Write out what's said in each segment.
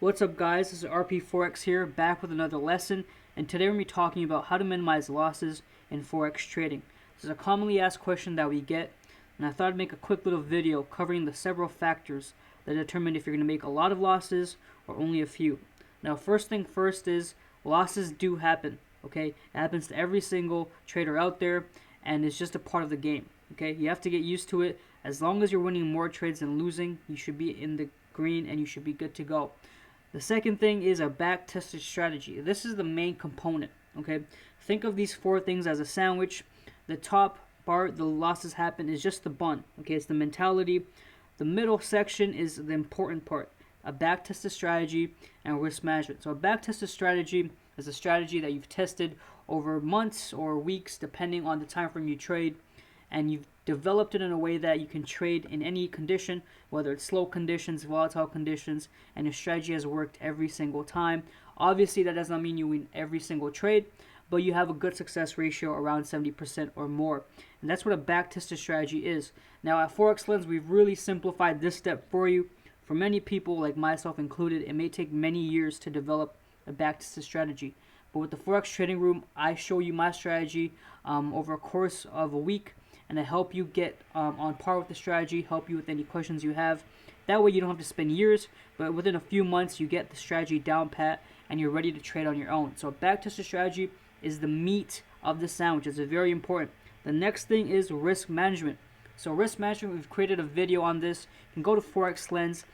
What's up, guys? This is RP Forex here, back with another lesson, and today we're going to be talking about how to minimize losses in Forex trading. This is a commonly asked question that we get, and I thought I'd make a quick little video covering the several factors that determine if you're going to make a lot of losses or only a few. Now, first thing first is losses do happen, okay? It happens to every single trader out there, and it's just a part of the game, okay? You have to get used to it. As long as you're winning more trades than losing, you should be in the green and you should be good to go. The second thing is a back-tested strategy. This is the main component, okay? Think of these four things as a sandwich. The top part, the losses happen, is just the bun, okay? It's the mentality. The middle section is the important part, a back-tested strategy and risk management. So a back-tested strategy is a strategy that you've tested over months or weeks, depending on the time frame you trade, and you've developed it in a way that you can trade in any condition, whether it's slow conditions, volatile conditions, and your strategy has worked every single time. Obviously, that does not mean you win every single trade, but you have a good success ratio around 70% or more. And that's what a back-tested strategy is. Now, at Forex Lens, we've really simplified this step for you. For many people, like myself included, it may take many years to develop a back-tested strategy. But with the Forex Trading Room, I show you my strategy over a course of a week, and I help you get on par with the strategy, help you with any questions you have. That way you don't have to spend years, but within a few months you get the strategy down pat and you're ready to trade on your own. So a backtested strategy is the meat of the sandwich. It's very important. The next thing is risk management. So risk management, we've created a video on this. You can go to Forex Lens,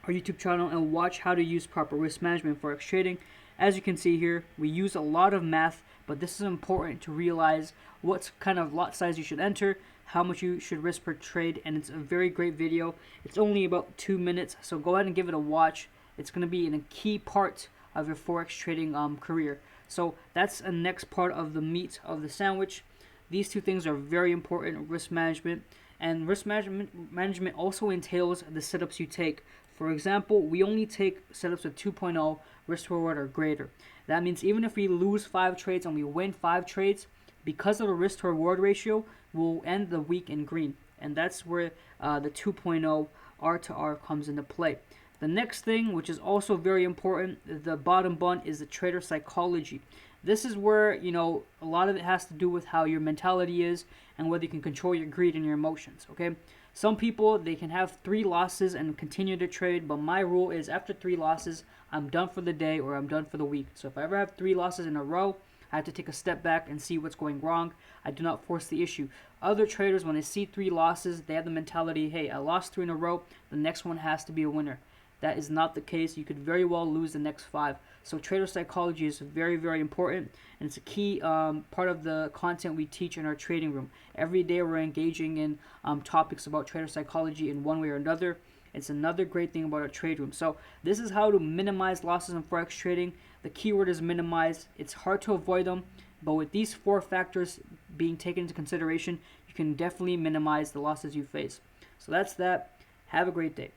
our YouTube channel, and watch how to use proper risk management in Forex trading. As you can see here, we use a lot of math, but this is important to realize what kind of lot size you should enter, how much you should risk per trade, and it's a very great video. It's only about 2 minutes, so go ahead and give it a watch. It's going to be in a key part of your Forex trading career. So that's the next part of the meat of the sandwich. These two things are very important, risk management. And risk management also entails the setups you take. For example, we only take setups with 2.0 risk reward or greater. That means even if we lose 5 trades and we win 5 trades, because of the risk to reward ratio, we'll end the week in green. And that's where the 2.0 R to R comes into play. The next thing, which is also very important, the bottom bun, is the trader psychology. This is where, a lot of it has to do with how your mentality is and whether you can control your greed and your emotions, okay? Some people, they can have 3 losses and continue to trade, but my rule is after 3 losses, I'm done for the day or I'm done for the week. So if I ever have 3 losses in a row, I have to take a step back and see what's going wrong. I do not force the issue. Other traders, when they see 3 losses, they have the mentality, hey, I lost 3 in a row, the next one has to be a winner. That is not the case. You could very well lose the next 5. So trader psychology is very, very important, and it's a key part of the content we teach in our trading room. Every day we're engaging in topics about trader psychology in one way or another. It's another great thing about our trade room. So this is how to minimize losses in Forex trading. The keyword is minimize. It's hard to avoid them, but with these 4 factors being taken into consideration, you can definitely minimize the losses you face. So that's that. Have a great day.